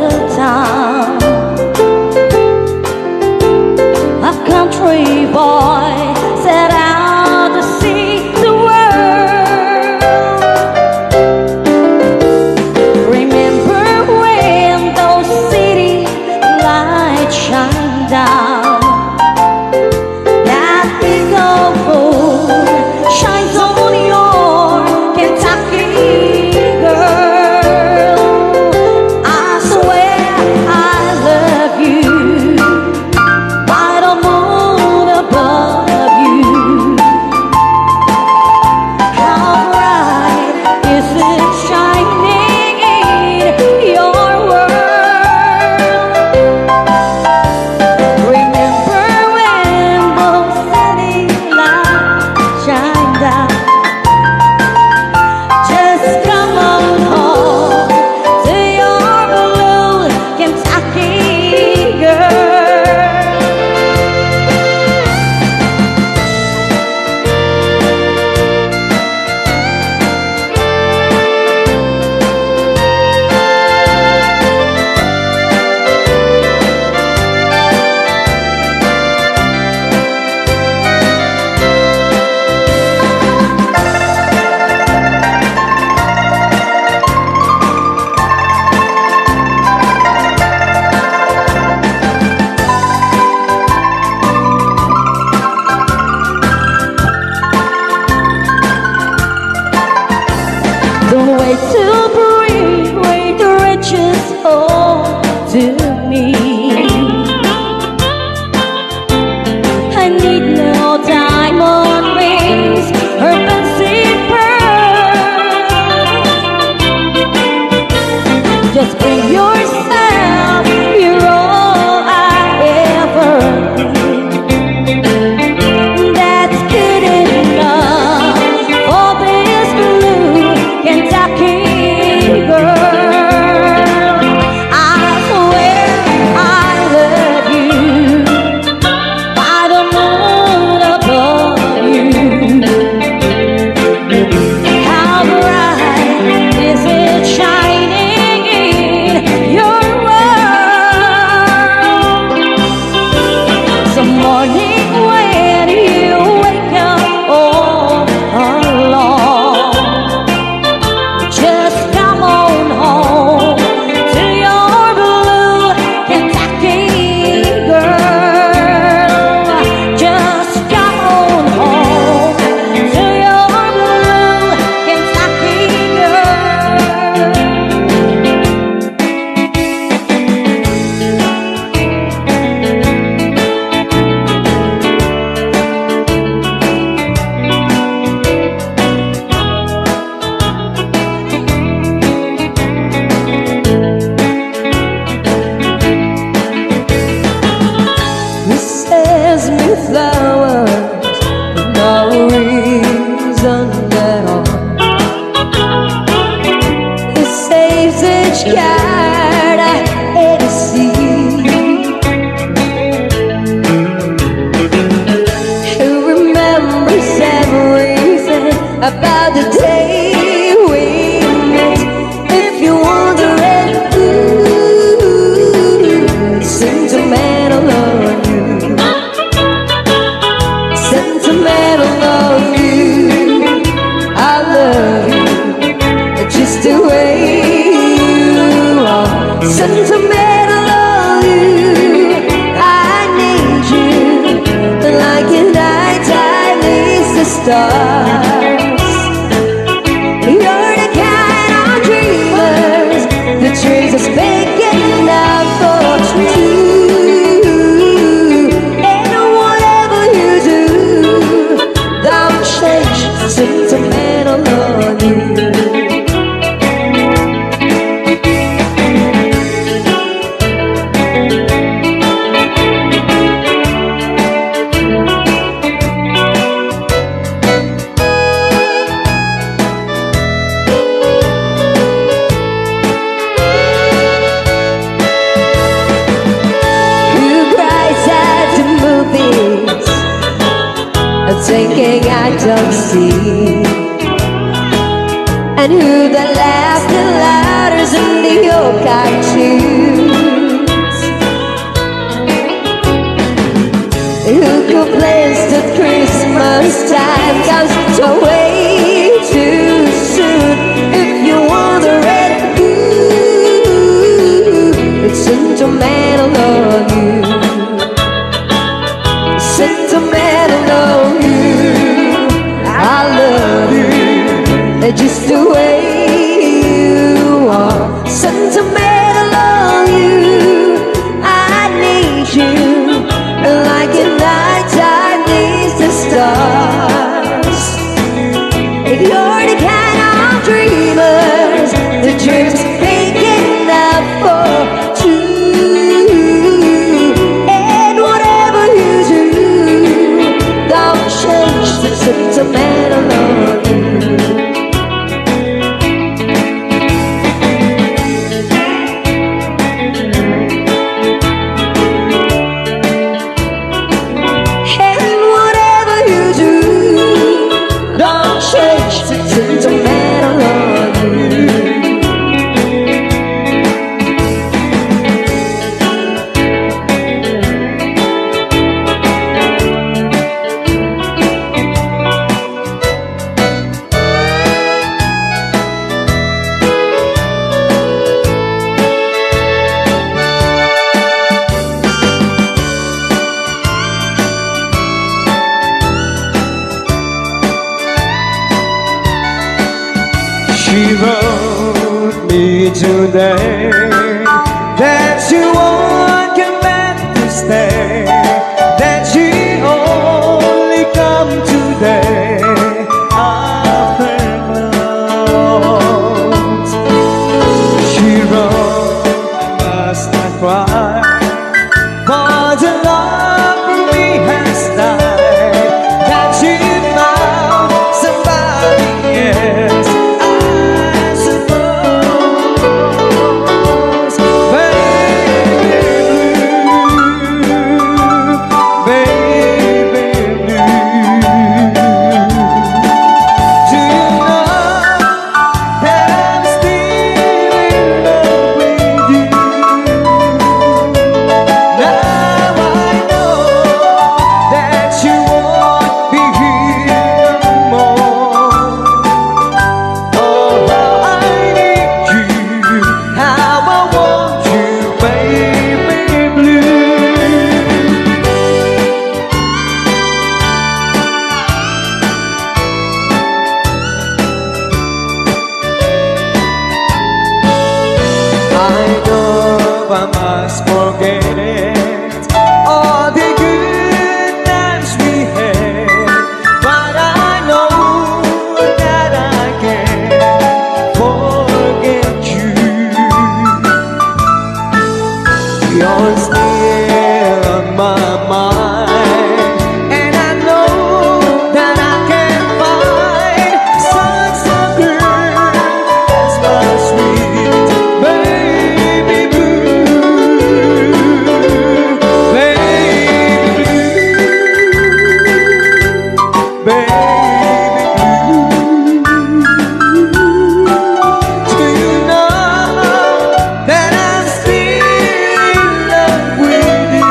the town. A country boy set out to see the world. Remember when those city lights shine down? That big old moon shines on your Kentucky girl. I swear I love you by the moon above you. How bright is it shining in your world? Remember when those city lights shine down? Just come on home to your blue Kentucky girl. Don't wait to bring the riches home to me. I need no diamond rings or fancy pearls. Just bring yourself, you're all I ever need. That's good enough for this blue Kentucky girl. I swear I love you by the moon above you. How bright is it shining in your world? Some morning when you wake up all alone, just come on home to your blue Kentucky girl. Just come on home to your blue Kentucky girl. You sends me flowers for no reason at all. He saves each card I ever see. He remembers everything about the day we met. If you wonder it, sentimental on you, sentimental on you. I love you just the way you are, sentimental on you. I need you like a nighttime needs the stars. You're the kind of dreamers that dreams us big enough for two. And whatever you do, don't change, sentimental on you. Thinking I don't see, and who that laughed the loudest in the old cartoon. It's sentimental of you. Sentimental of you. I love you just the way you are. Sentimental of you. I need you like at nighttime needs the stars. You're the kind of dreamers that dreams big enough for two. And whatever you do, don't change the sentimental of you. And whatever you do, don't change the sentimental of you. She wrote me today that she won't come back to stay, that she only come today after months. She wrote, I must not cry, for the love for me has died, that she found somebody else. I know I must forget all the good times we had, but I know that I can't forget you. You're still on my mind, and I know that I can find such a girl as my sweet baby blue, baby blue, baby blue. Do you know that I'm still in love with you?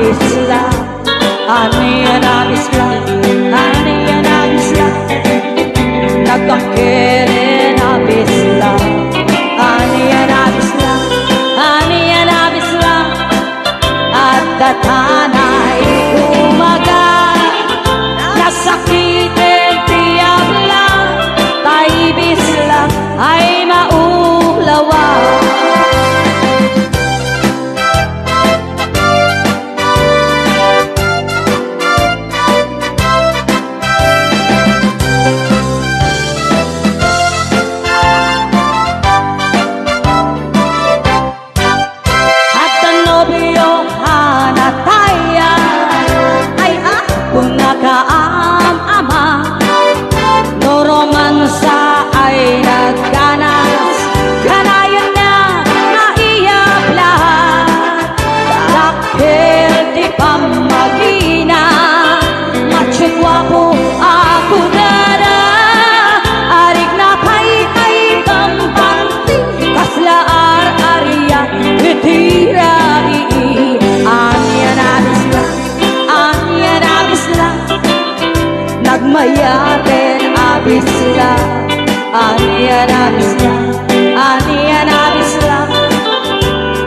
abis lang. Aniyan abis lang, aniyan abis lang. Nagkangkirin abis lang. Aniyan abis lang, aniyan abis lang. At datanay umaga, nasakitin tiyab lang. Taibis lang ay maulawa. Nakaam-ama, no romansa ay nagganas. Kanayan na naiyap lahat, dahil di pa magina. Macho gwapo ako na na, arik na pa'y ay pampanti. Kaslaar ariya, itira ii. Aniyan abis lang, aniyan abis lang. Nagmayatin abis lang, aniyan abis lang, aniyan abis lang.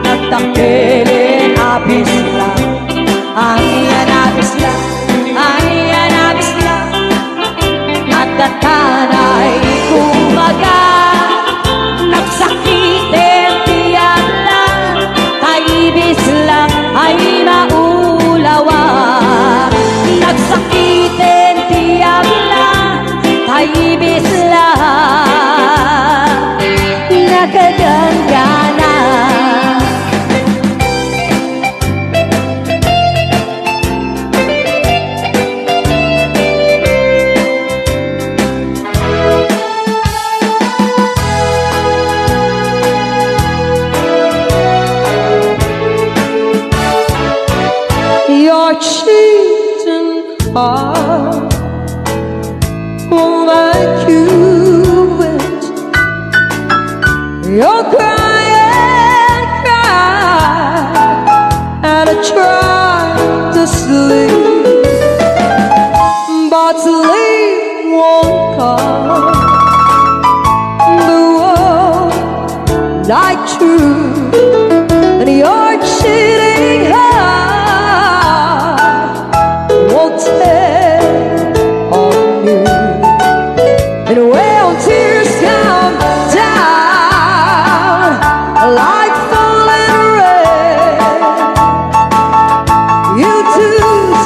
Nagtangkilin abis lang, aniyan abis lang, aniyan abis lang. At datanay kumaga, nagsakitin tiyan lang. Taibis lang ay maulawa. Nagsakitin tiyab lang, taibis lang. Nagagangana. Your cheating heart won't let you wait. You're crying, crying, and I try to sleep, but sleep won't come. The world like true, and your cheating heart won't tell on you. And when tears come down like falling rain, you choose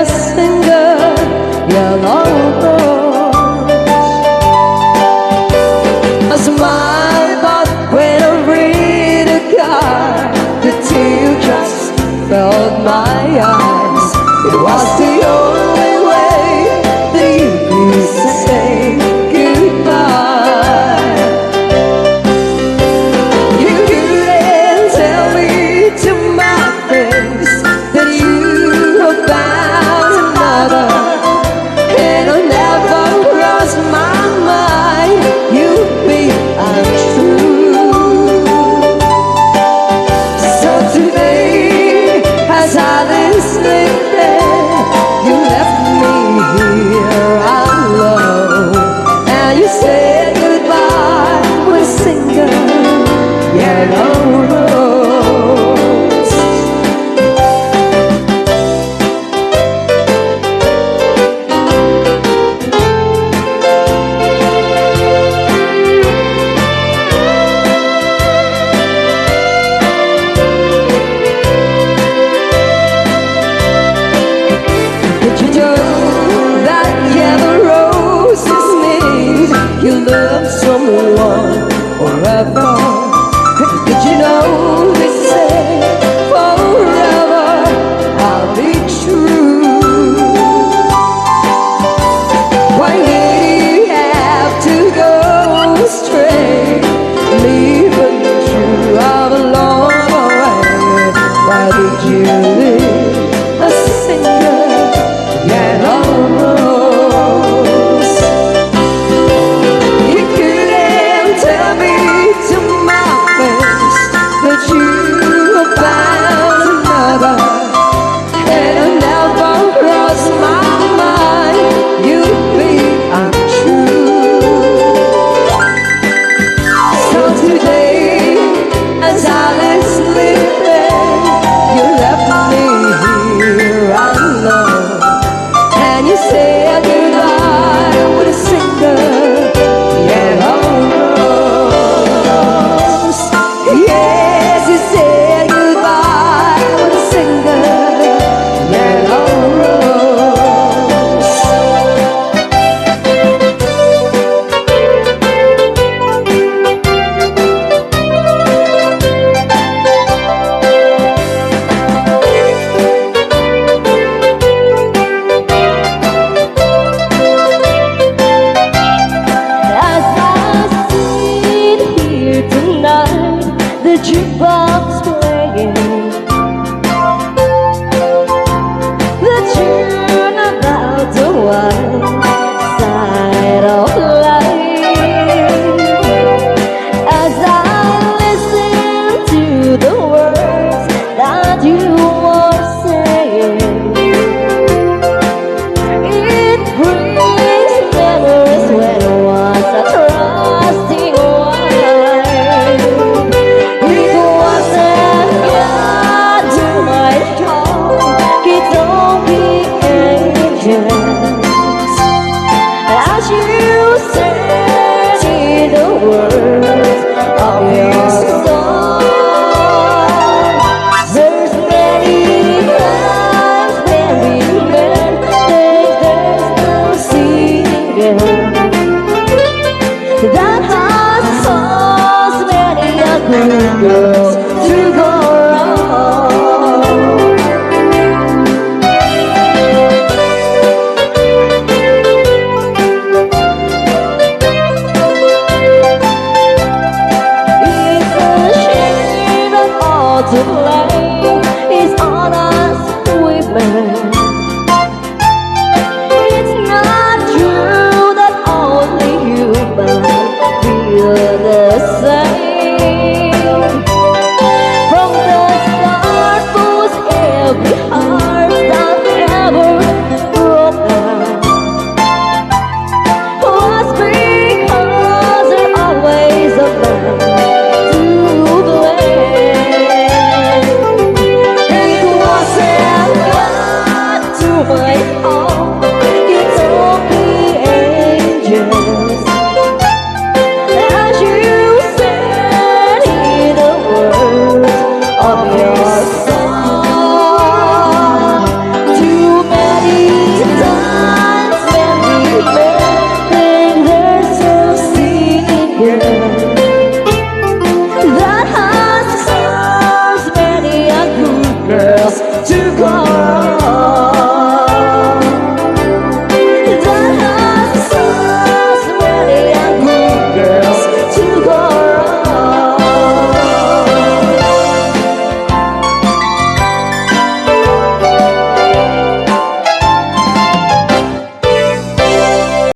singer, yellow rose. I smile, but when I read a card, the teardrops filled my eyes. It was the only way that you could say goodbye. You couldn't tell me to my face that you have found another, and it never crossed my mind you'd be untrue. So today, as I lay sleeping, you left me here alone, and you said goodbye with a single yellow rose. Did you know that yellow roses mean you love someone forever? Did you know they say forever I'll be true? Why did you have to go astray, leaving true all along the way? Why did you leave a single yellow rose? You couldn't tell me to my face that you have found another, and it never crossed my mind you'd be untrue. So today, as I lay sleeping, you left me here alone, and you said goodbye with a single yellow rose. Yes, you said goodbye with a single yellow rose. As I sit here tonight, the jukebox playing the tune about the white side of life. As I listen to the words that you were saying, it brings memories when I was a trusting wife. It wasn't God to my call, it's only angel.